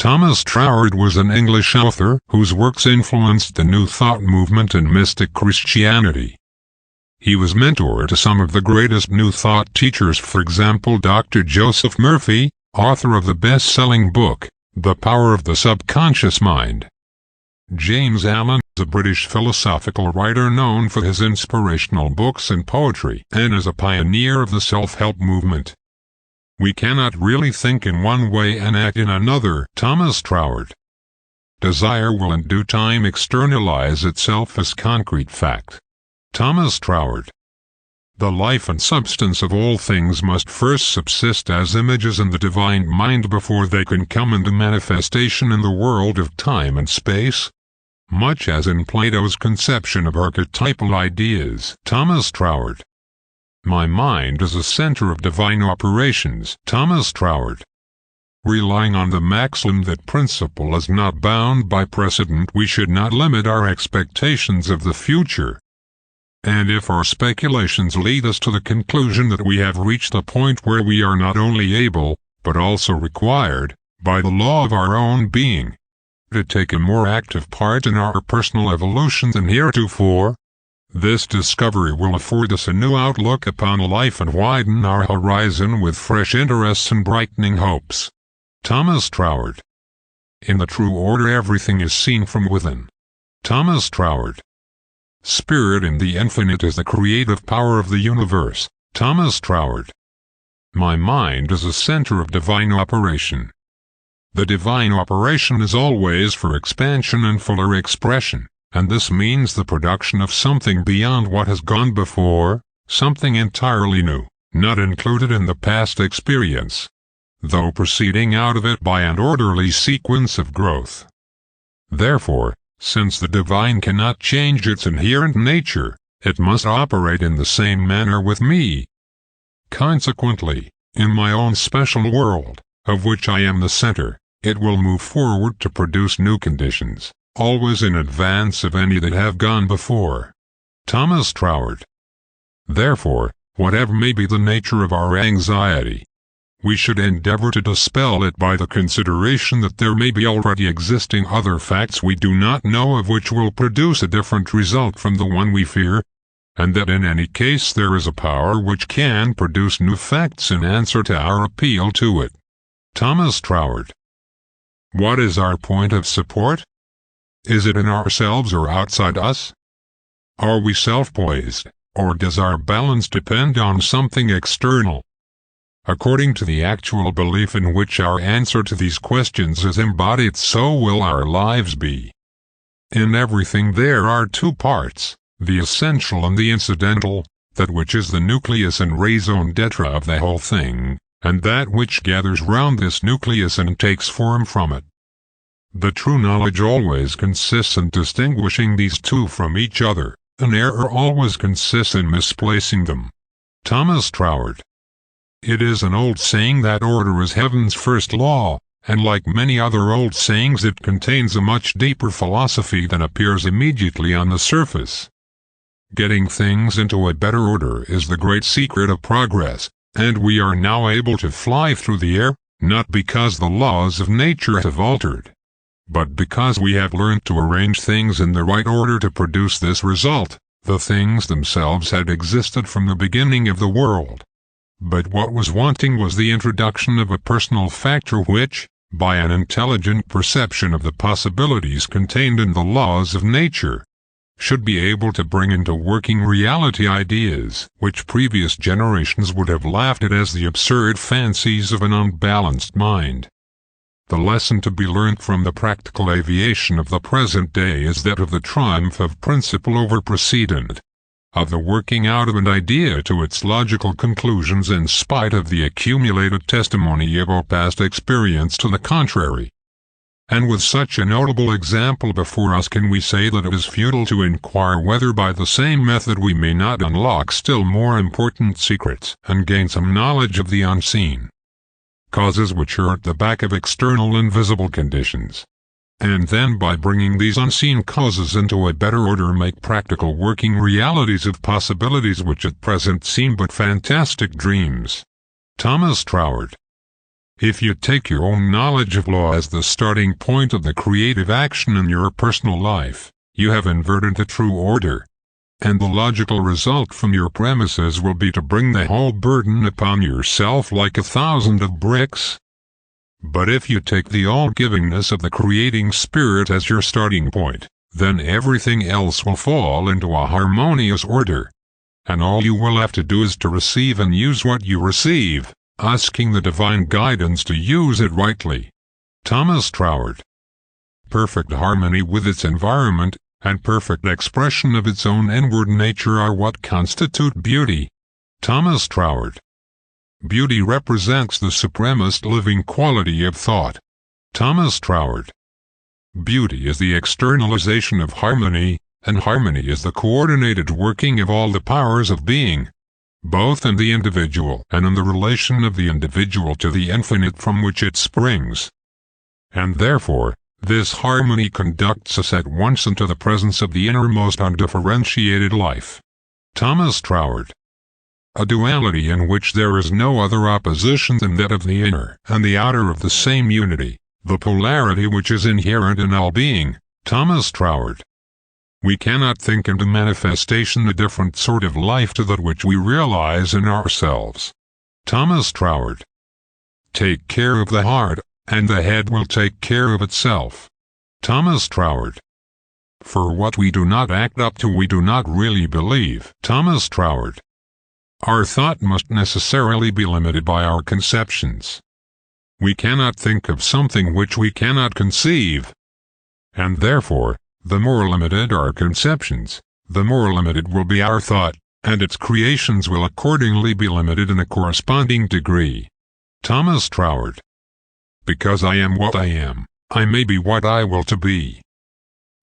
Thomas Traward was an English author whose works influenced the New Thought movement and mystic Christianity. He was mentor to some of the greatest New Thought teachers, for example Dr. Joseph Murphy, author of the best-selling book, The Power of the Subconscious Mind. James Allen is a British philosophical writer known for his inspirational books and poetry, and is a pioneer of the self-help movement. We cannot really think in one way and act in another. Thomas Traward. Desire will in due time externalize itself as concrete fact. Thomas Traward. The life and substance of all things must first subsist as images in the divine mind before they can come into manifestation in the world of time and space, much as in Plato's conception of archetypal ideas. Thomas Traward. My mind is a center of divine operations. Thomas Traward. Relying on the maxim that principle is not bound by precedent, we should not limit our expectations of the future. And if our speculations lead us to the conclusion that we have reached a point where we are not only able, but also required, by the law of our own being, to take a more active part in our personal evolution than heretofore, this discovery will afford us a new outlook upon life and widen our horizon with fresh interests and brightening hopes. Thomas Traward. In the true order everything is seen from within. Thomas Traward. Spirit in the infinite is the creative power of the universe. Thomas Traward. My mind is a center of divine operation. The divine operation is always for expansion and fuller expression, and this means the production of something beyond what has gone before, something entirely new, not included in the past experience, though proceeding out of it by an orderly sequence of growth. Therefore, since the divine cannot change its inherent nature, it must operate in the same manner with me. Consequently, in my own special world, of which I am the center, it will move forward to produce new conditions, always in advance of any that have gone before. Thomas Traward. Therefore, whatever may be the nature of our anxiety, we should endeavor to dispel it by the consideration that there may be already existing other facts we do not know of which will produce a different result from the one we fear, and that in any case there is a power which can produce new facts in answer to our appeal to it. Thomas Traward. What is our point of support? Is it in ourselves or outside us? Are we self-poised, or does our balance depend on something external? According to the actual belief in which our answer to these questions is embodied, so will our lives be. In everything there are two parts, the essential and the incidental, that which is the nucleus and raison d'etre of the whole thing, and that which gathers round this nucleus and takes form from it. The true knowledge always consists in distinguishing these two from each other, an error always consists in misplacing them. Thomas Traward. It is an old saying that order is heaven's first law, and like many other old sayings it contains a much deeper philosophy than appears immediately on the surface. Getting things into a better order is the great secret of progress, and we are now able to fly through the air, not because the laws of nature have altered, but because we have learned to arrange things in the right order to produce this result. The things themselves had existed from the beginning of the world. But what was wanting was the introduction of a personal factor which, by an intelligent perception of the possibilities contained in the laws of nature, should be able to bring into working reality ideas which previous generations would have laughed at as the absurd fancies of an unbalanced mind. The lesson to be learnt from the practical aviation of the present day is that of the triumph of principle over precedent, of the working out of an idea to its logical conclusions in spite of the accumulated testimony of our past experience to the contrary. And with such a notable example before us, can we say that it is futile to inquire whether by the same method we may not unlock still more important secrets and gain some knowledge of the unseen causes which are at the back of external invisible conditions, and then by bringing these unseen causes into a better order make practical working realities of possibilities which at present seem but fantastic dreams. Thomas Traward. If you take your own knowledge of law as the starting point of the creative action in your personal life, you have inverted the true order. And the logical result from your premises will be to bring the whole burden upon yourself like 1,000 of bricks. But if you take the all-givingness of the creating spirit as your starting point, then everything else will fall into a harmonious order. And all you will have to do is to receive and use what you receive, asking the divine guidance to use it rightly. Thomas Traward. Perfect harmony with its environment, and perfect expression of its own inward nature are what constitute beauty. Thomas Traward. Beauty represents the supremest living quality of thought. Thomas Traward. Beauty is the externalization of harmony, and harmony is the coordinated working of all the powers of being, both in the individual and in the relation of the individual to the infinite from which it springs. And therefore, this harmony conducts us at once into the presence of the innermost undifferentiated life. Thomas Traward. A duality in which there is no other opposition than that of the inner and the outer of the same unity, the polarity which is inherent in all being. Thomas Traward. We cannot think into manifestation a different sort of life to that which we realize in ourselves. Thomas Traward. Take care of the heart, and the head will take care of itself. Thomas Traward. For what we do not act up to we do not really believe. Thomas Traward. Our thought must necessarily be limited by our conceptions. We cannot think of something which we cannot conceive. And therefore, the more limited our conceptions, the more limited will be our thought, and its creations will accordingly be limited in a corresponding degree. Thomas Traward. Because I am what I am, I may be what I will to be.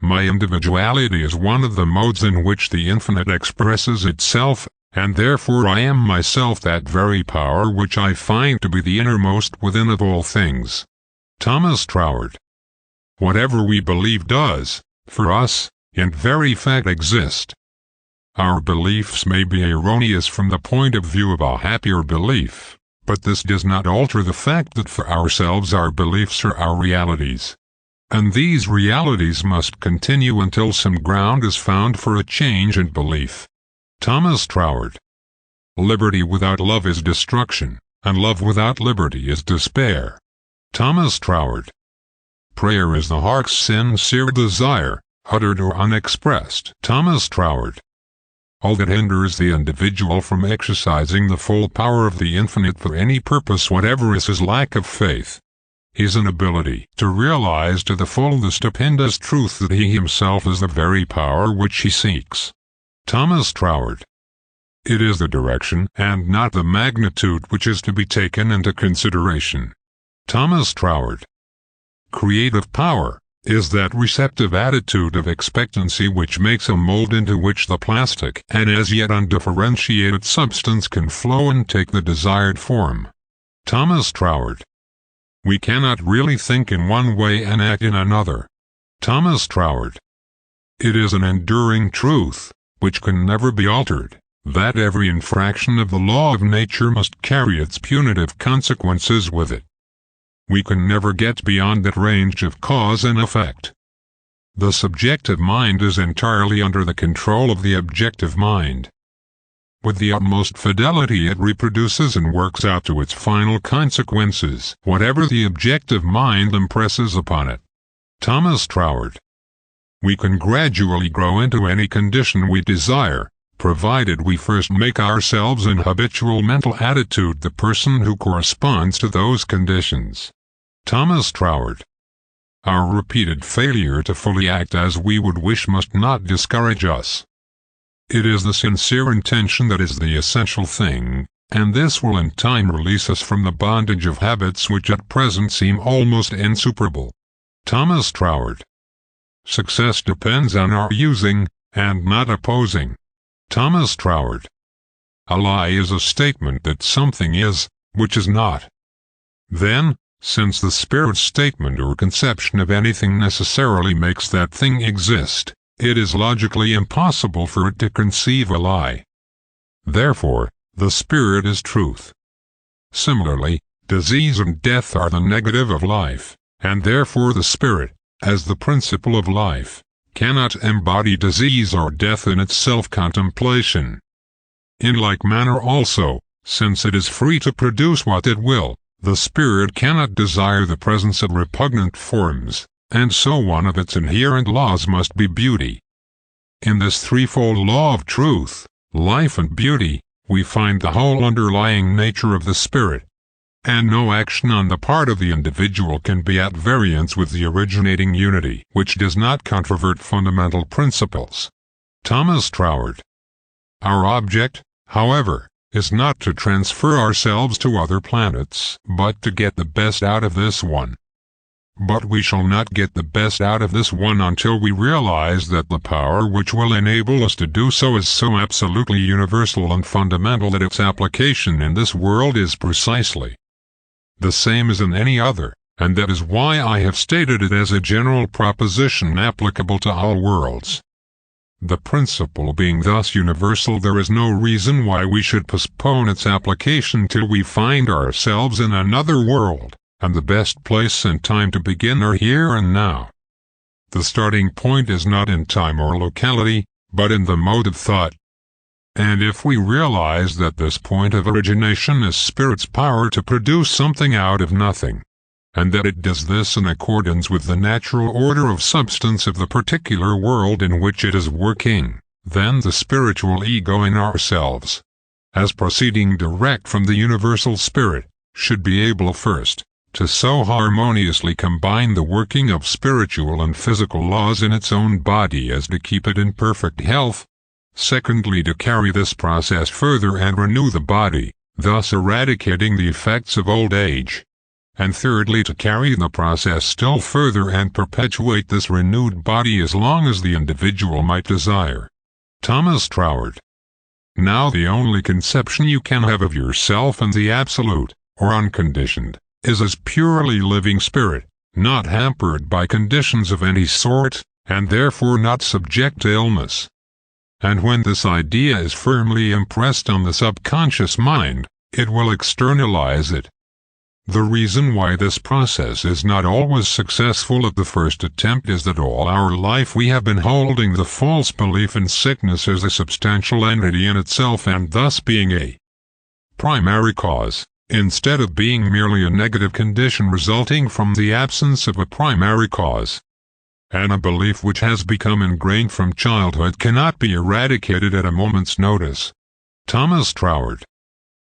My individuality is one of the modes in which the infinite expresses itself, and therefore I am myself that very power which I find to be the innermost within of all things. Thomas Traward. Whatever we believe does, for us, in very fact exist. Our beliefs may be erroneous from the point of view of a happier belief, but this does not alter the fact that for ourselves our beliefs are our realities. And these realities must continue until some ground is found for a change in belief. Thomas Traward. Liberty without love is destruction, and love without liberty is despair. Thomas Traward. Prayer is the heart's sincere desire, uttered or unexpressed. Thomas Traward. All that hinders the individual from exercising the full power of the infinite for any purpose whatever is his lack of faith, his inability to realize to the full the stupendous truth that he himself is the very power which he seeks. Thomas Traward. It is the direction and not the magnitude which is to be taken into consideration. Thomas Traward. Creative power is that receptive attitude of expectancy which makes a mold into which the plastic and as yet undifferentiated substance can flow and take the desired form. Thomas Traward. We cannot really think in one way and act in another. Thomas Traward. It is an enduring truth, which can never be altered, that every infraction of the law of nature must carry its punitive consequences with it. We can never get beyond that range of cause and effect. The subjective mind is entirely under the control of the objective mind. With the utmost fidelity it reproduces and works out to its final consequences whatever the objective mind impresses upon it. Thomas Traward. We can gradually grow into any condition we desire, provided we first make ourselves in habitual mental attitude the person who corresponds to those conditions. Thomas Traward. Our repeated failure to fully act as we would wish must not discourage us. It is the sincere intention that is the essential thing, and this will in time release us from the bondage of habits which at present seem almost insuperable. Thomas Traward. Success depends on our using, and not opposing. Thomas Traward. A lie is a statement that something is, which is not. Then, since the spirit statement or conception of anything necessarily makes that thing exist, it is logically impossible for it to conceive a lie. Therefore, the spirit is truth. Similarly, disease and death are the negative of life, and therefore the spirit, as the principle of life, cannot embody disease or death in its self-contemplation. In like manner also, since it is free to produce what it will, the spirit cannot desire the presence of repugnant forms, and so one of its inherent laws must be beauty. In this threefold law of truth, life and beauty, we find the whole underlying nature of the spirit, and no action on the part of the individual can be at variance with the originating unity, which does not controvert fundamental principles. Thomas Traward. Our object, however, is not to transfer ourselves to other planets, but to get the best out of this one. But we shall not get the best out of this one until we realize that the power which will enable us to do so is so absolutely universal and fundamental that its application in this world is precisely the same as in any other, and that is why I have stated it as a general proposition applicable to all worlds. The principle being thus universal, there is no reason why we should postpone its application till we find ourselves in another world, and the best place and time to begin are here and now. The starting point is not in time or locality, but in the mode of thought. And if we realize that this point of origination is spirit's power to produce something out of nothing, and that it does this in accordance with the natural order of substance of the particular world in which it is working, then the spiritual ego in ourselves, as proceeding direct from the universal spirit, should be able first, to so harmoniously combine the working of spiritual and physical laws in its own body as to keep it in perfect health, secondly to carry this process further and renew the body, thus eradicating the effects of old age, and thirdly to carry the process still further and perpetuate this renewed body as long as the individual might desire. Thomas Traward. Now the only conception you can have of yourself and the absolute, or unconditioned, is as purely living spirit, not hampered by conditions of any sort, and therefore not subject to illness. And when this idea is firmly impressed on the subconscious mind, it will externalize it. The reason why this process is not always successful at the first attempt is that all our life we have been holding the false belief in sickness as a substantial entity in itself and thus being a primary cause, instead of being merely a negative condition resulting from the absence of a primary cause. And a belief which has become ingrained from childhood cannot be eradicated at a moment's notice. Thomas Traward.